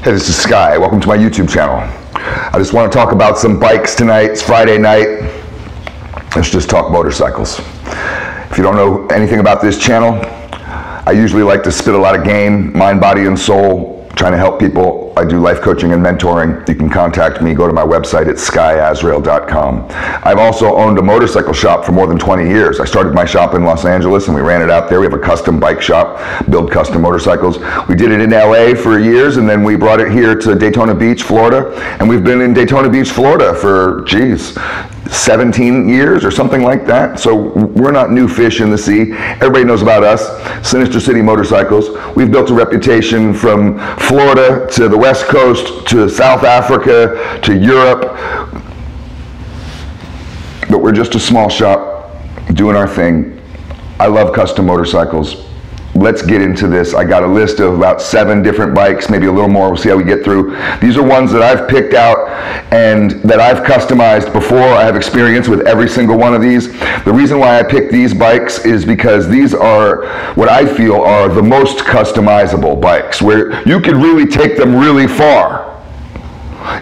Hey, this is Sky. Welcome to my YouTube channel. I just want to talk about some bikes tonight. It's Friday night. Let's just talk motorcycles. If you don't know anything about this channel, I usually like to spit a lot of game, mind, body, and soul, trying to help people. I do life coaching and mentoring. You can contact me. Go to my website at skyazrael.com. I've also owned a motorcycle shop for more than 20 years. I started my shop in Los Angeles and we ran it out there. We have a custom bike shop, build custom motorcycles. We did it in LA for years and then we brought it here to Daytona Beach, Florida. And we've been in Daytona Beach, Florida for, 17 years or something like that. So we're not new fish in the sea. Everybody knows about us, Sinister City Motorcycles. We've built a reputation from Florida to the West Coast to South Africa to Europe. But we're just a small shop doing our thing. I love custom motorcycles. Let's get into this. I got a list of about 7 different bikes, maybe a little more. We'll see how we get through. These are ones that I've picked out and that I've customized before. I have experience with every single one of these. The reason why I picked these bikes is because these are what I feel are the most customizable bikes, where you could really take them really far.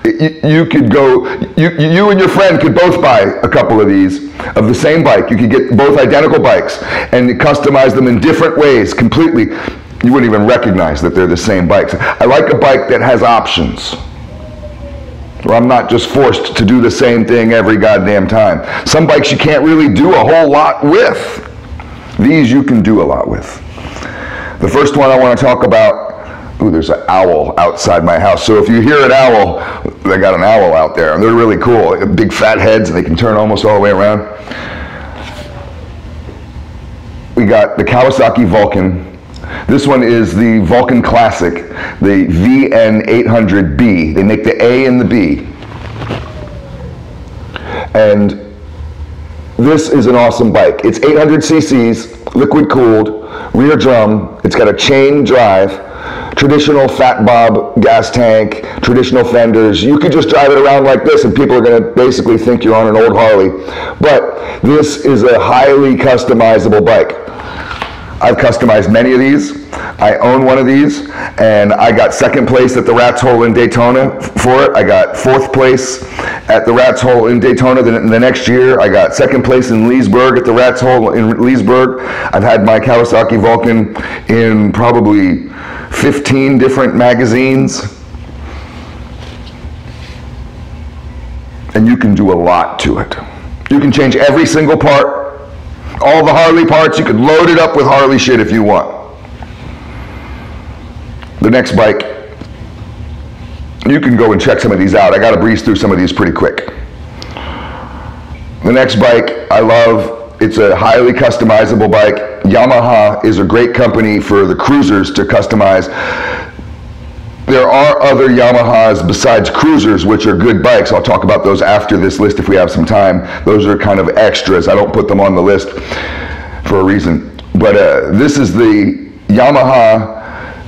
You could go, you and your friend could both buy a couple of these, of the same bike. You could get both identical bikes and customize them in different ways completely. You wouldn't even recognize that they're the same bikes. I like a bike that has options, where I'm not just forced to do the same thing every goddamn time. Some bikes you can't really do a whole lot with. These you can do a lot with. The first one I want to talk about, ooh, there's an owl outside my house. So if you hear an owl, they got an owl out there, and they're really cool. Big fat heads, and they can turn almost all the way around. We got the Kawasaki Vulcan. This one is the Vulcan Classic, the VN800B. They make the A and the B. And this is an awesome bike. It's 800 cc's, liquid cooled, rear drum. It's got a chain drive. Traditional fat bob gas tank, traditional fenders. You could just drive it around like this and people are going to basically think you're on an old Harley. But this is a highly customizable bike. I've customized many of these. I own one of these and I got 2nd place at the Rat's Hole in Daytona for it. I got 4th place at the Rat's Hole in Daytona the next year. I got 2nd place in Leesburg at the Rat's Hole in Leesburg. I've had my Kawasaki Vulcan in probably 15 different magazines. And you can do a lot to it. You can change every single part, all the Harley parts. You could load it up with Harley shit if you want. The next bike, you can go and check some of these out. I got to breeze through some of these pretty quick. The next bike I love. It's a highly customizable bike. Yamaha is a great company for the cruisers to customize. There are other Yamahas besides cruisers which are good bikes. I'll talk about those after this list if we have some time. Those are kind of extras. I don't put them on the list for a reason. But this is the Yamaha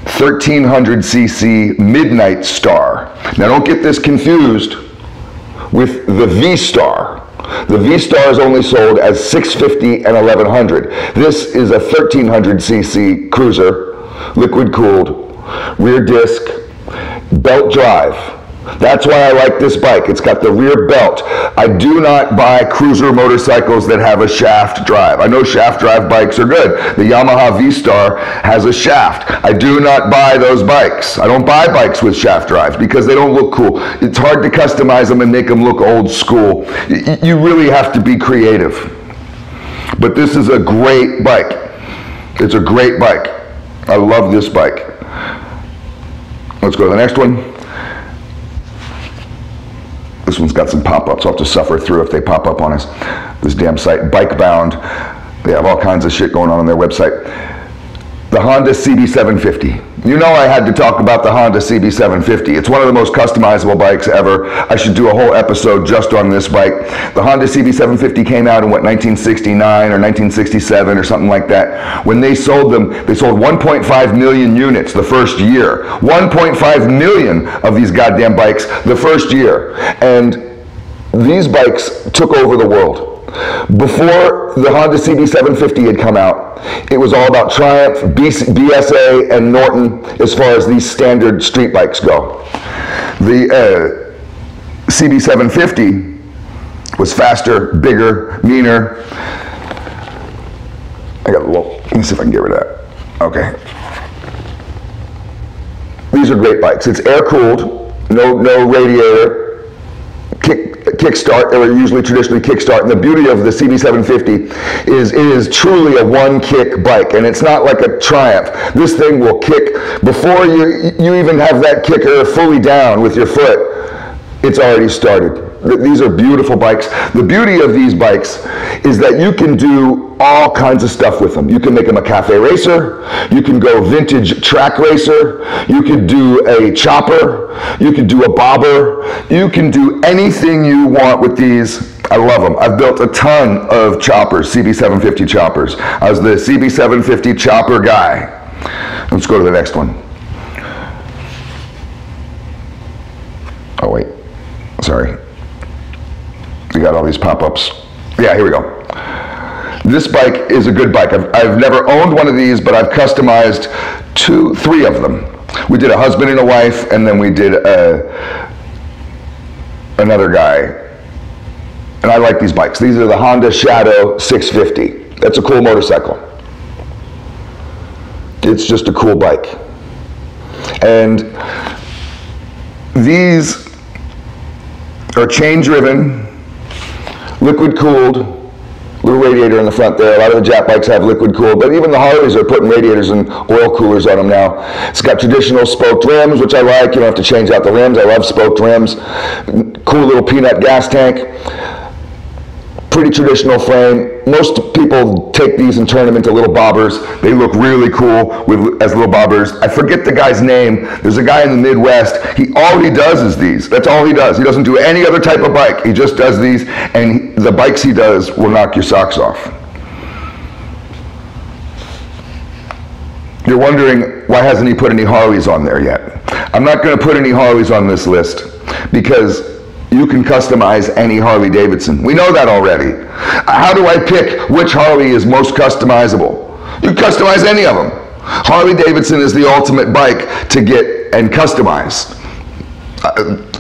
1300cc Midnight Star. Now don't get this confused with the V-Star. The V-Star is only sold as 650 and 1100. This is a 1300cc cruiser, liquid cooled, rear disc, belt drive. That's why I like this bike. It's got the rear belt. I do not buy cruiser motorcycles that have a shaft drive. I know shaft drive bikes are good. The Yamaha V-Star has a shaft. I do not buy those bikes. I don't buy bikes with shaft drives because they don't look cool. It's hard to customize them and make them look old school. You really have to be creative. But this is a great bike. It's a great bike. I love this bike. Let's go to the next one. This one's got some pop-ups. I'll have to suffer through if they pop up on us. This damn site, Bikebound. They have all kinds of shit going on their website. The Honda CB750. You know I had to talk about the Honda CB750. It's one of the most customizable bikes ever. I should do a whole episode just on this bike. The Honda CB750 came out in what, 1969 or 1967 or something like that. When they sold them, they sold 1.5 million units the first year. 1.5 million of these goddamn bikes the first year. And these bikes took over the world. Before the Honda CB750 had come out, it was all about Triumph, BSA, and Norton as far as these standard street bikes go. The CB750 was faster, bigger, meaner. I got a little, let me see if I can get rid of that. Okay. These are great bikes. It's air-cooled, no radiator, kickstart, or usually traditionally kickstart. And the beauty of the CB750 is it is truly a one-kick bike, and it's not like a Triumph. This thing will kick before you even have that kicker fully down with your foot. It's already started. These are beautiful bikes. The beauty of these bikes is that you can do all kinds of stuff with them. You can make them a cafe racer, you can go vintage track racer, you could do a chopper, you could do a bobber, you can do anything you want with these. I love them. I've built a ton of choppers, CB750 choppers. I was the CB750 chopper guy. Let's go to the next one. Oh wait, sorry. We got all these pop-ups. Yeah, here we go. This bike is a good bike. I've never owned one of these, but I've customized three of them. We did a husband and a wife, and then we did another guy. And I like these bikes. These are the Honda Shadow 650. That's a cool motorcycle. It's just a cool bike. And these are chain-driven, liquid-cooled, little radiator in the front there. A lot of the Jap bikes have liquid cooled, but even the Harleys are putting radiators and oil coolers on them now. It's got traditional spoked rims, which I like. You don't have to change out the rims. I love spoked rims. Cool little peanut gas tank. Pretty traditional frame. Most people take these and turn them into little bobbers. They look really cool as little bobbers. I forget the guy's name. There's a guy in the Midwest. All he does is these. That's all he does. He doesn't do any other type of bike. He just does these, and the bikes he does will knock your socks off. You're wondering, why hasn't he put any Harleys on there yet? I'm not going to put any Harleys on this list because you can customize any Harley Davidson. We know that already. How do I pick which Harley is most customizable? You can customize any of them. Harley Davidson is the ultimate bike to get and customize.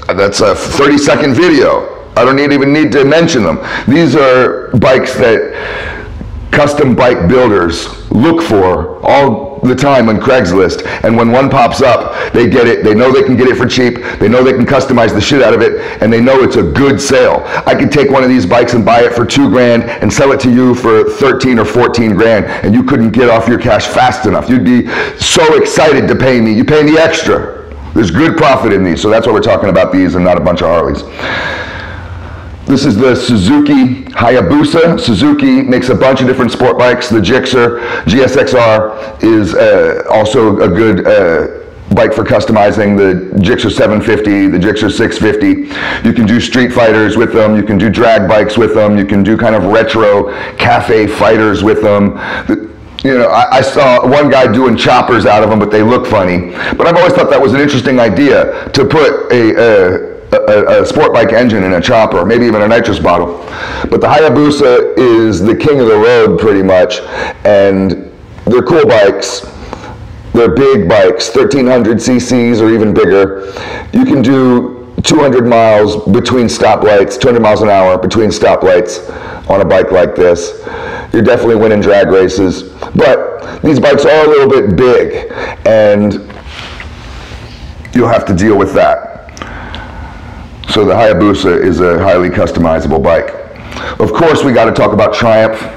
That's a 30-second video. I don't even need to mention them. These are bikes that custom bike builders look for all the time on Craigslist, and when one pops up, they get it. They know they can get it for cheap. They know they can customize the shit out of it, and they know it's a good sale. I could take one of these bikes and buy it for $2 grand and sell it to you for 13 or 14 grand, and you couldn't get off your cash fast enough. You'd be so excited to pay me. You pay me extra. There's good profit in these, so that's why we're talking about these and not a bunch of Harleys. This is the Suzuki Hayabusa. Suzuki makes a bunch of different sport bikes. The Gixxer GSXR is also a good bike for customizing. The Gixxer 750, the Gixxer 650. You can do street fighters with them. You can do drag bikes with them. You can do kind of retro cafe fighters with them. You know, I saw one guy doing choppers out of them, but they look funny. But I've always thought that was an interesting idea, to put a sport bike engine in a chopper, maybe even a nitrous bottle. But the Hayabusa is the king of the road pretty much, and they're cool bikes. They're big bikes, 1300 cc's or even bigger. You can do 200 miles between stoplights, 200 miles an hour between stoplights on a bike like this. You're definitely winning drag races. But these bikes are a little bit big, and you'll have to deal with that. So the Hayabusa is a highly customizable bike. Of course, we got to talk about Triumph.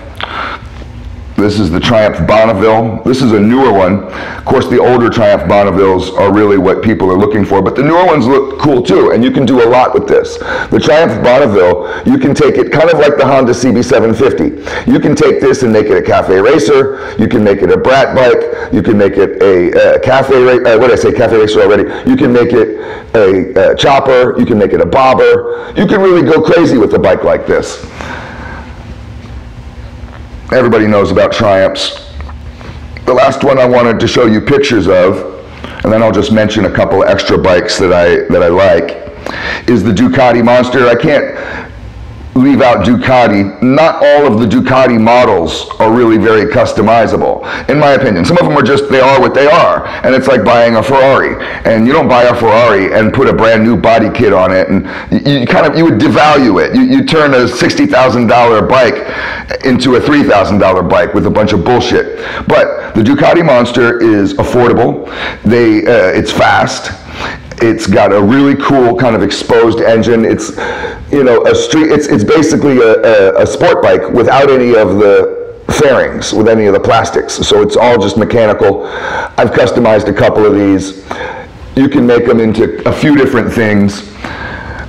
This is the Triumph Bonneville. This is a newer one. Of course, the older Triumph Bonnevilles are really what people are looking for, but the newer ones look cool too, and you can do a lot with this. The Triumph Bonneville, you can take it kind of like the Honda CB750. You can take this and make it a cafe racer. You can make it a brat bike. You can make it a cafe racer. What did I say? Cafe racer already. You can make it a chopper. You can make it a bobber. You can really go crazy with a bike like this. Everybody knows about Triumphs. The last one I wanted to show you pictures of, and then I'll just mention a couple extra bikes that I like, is the Ducati Monster. I can't leave out Ducati. Not all of the Ducati models are really very customizable, in my opinion. Some of them are just, they are what they are. And it's like buying a Ferrari. And you don't buy a Ferrari and put a brand new body kit on it, and you would devalue it. You turn a $60,000 bike into a $3,000 bike with a bunch of bullshit. But the Ducati Monster is affordable. It's fast. It's got a really cool kind of exposed engine. It's, you know, it's basically a sport bike without any of the fairings, with any of the plastics. So it's all just mechanical. I've customized a couple of these. You can make them into a few different things.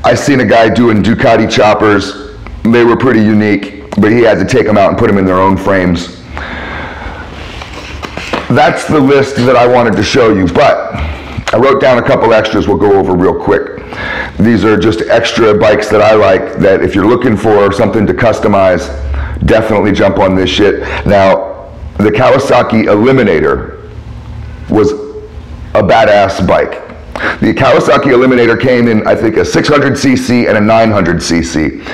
I've seen a guy doing Ducati choppers. They were pretty unique, but he had to take them out and put them in their own frames. That's the list that I wanted to show you, but I wrote down a couple extras we'll go over real quick. These are just extra bikes that I like, that if you're looking for something to customize, definitely jump on this shit. Now, the Kawasaki Eliminator was a badass bike. The Kawasaki Eliminator came in, I think, a 600cc and a 900cc.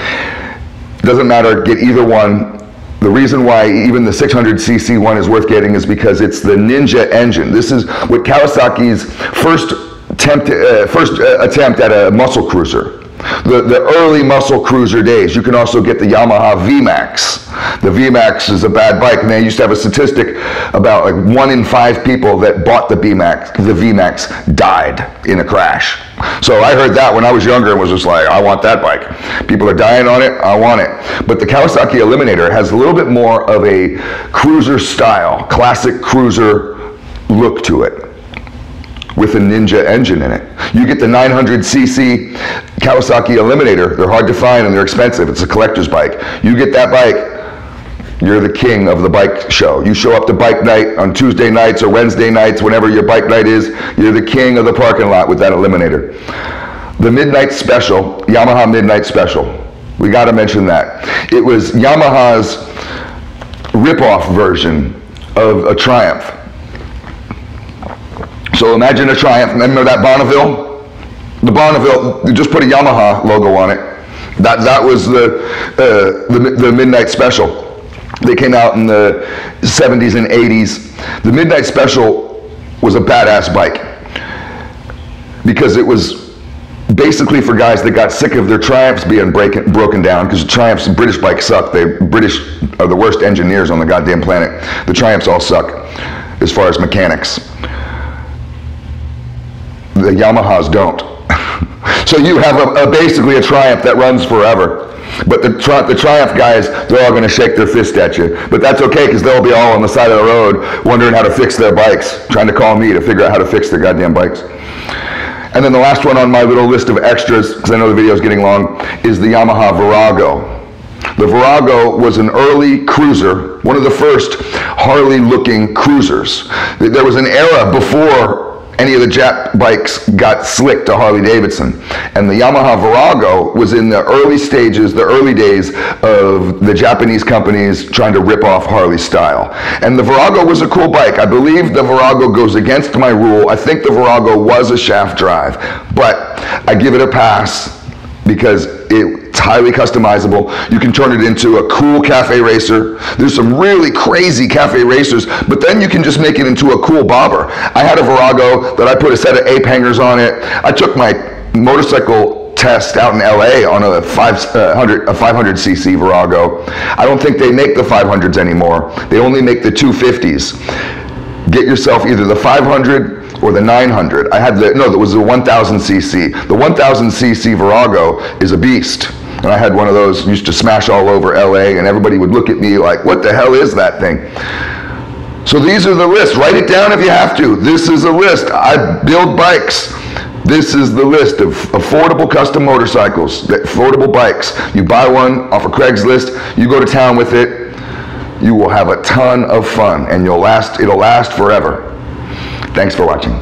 Doesn't matter, get either one. The reason why even the 600cc one is worth getting is because it's the Ninja engine. This is what Kawasaki's first attempt at a muscle cruiser. The early muscle cruiser days. You can also get the Yamaha VMAX. The VMAX is a bad bike, and they used to have a statistic about like 1 in 5 people that bought the VMAX died in a crash. So I heard that when I was younger and was just like, I want that bike. People are dying on it, I want it. But the Kawasaki Eliminator has a little bit more of a cruiser style, classic cruiser look to it, with a Ninja engine in it. You get the 900cc Kawasaki Eliminator. They're hard to find and they're expensive. It's a collector's bike. You get that bike, you're the king of the bike show. You show up to bike night on Tuesday nights or Wednesday nights, whenever your bike night is, you're the king of the parking lot with that Eliminator. The Midnight Special, Yamaha Midnight Special. We gotta mention that. It was Yamaha's rip-off version of a Triumph. So imagine a Triumph, remember that Bonneville? The Bonneville, you just put a Yamaha logo on it. That was the Midnight Special. They came out in the 70s and 80s. The Midnight Special was a badass bike because it was basically for guys that got sick of their Triumphs being broken down, because Triumphs, British bikes suck. British are the worst engineers on the goddamn planet. The Triumphs all suck as far as mechanics. The Yamahas don't. So you have basically a Triumph that runs forever. But the Triumph guys, they're all going to shake their fist at you. But that's okay, because they'll be all on the side of the road wondering how to fix their bikes, trying to call me to figure out how to fix their goddamn bikes. And then the last one on my little list of extras, because I know the video is getting long, is the Yamaha Virago. The Virago was an early cruiser, one of the first Harley-looking cruisers. There was an era before any of the Jap bikes got slick to Harley-Davidson. And the Yamaha Virago was in the early stages, the early days of the Japanese companies trying to rip off Harley style. And the Virago was a cool bike. I believe the Virago goes against my rule. I think the Virago was a shaft drive, but I give it a pass because it's highly customizable. You can turn it into a cool cafe racer. There's some really crazy cafe racers, but then you can just make it into a cool bobber. I had a Virago that I put a set of ape hangers on it. I took my motorcycle test out in LA on a 500cc Virago. I don't think they make the 500s anymore. They only make the 250s. Get yourself either the 500 or the 900. I had that was the 1000cc. The 1000cc Virago is a beast. And I had one of those, used to smash all over LA, and everybody would look at me like, what the hell is that thing? So these are the lists. Write it down if you have to. This is a list. I build bikes. This is the list of affordable custom motorcycles, affordable bikes. You buy one off of Craigslist, you go to town with it, you will have a ton of fun, and it'll last forever. Thanks for watching.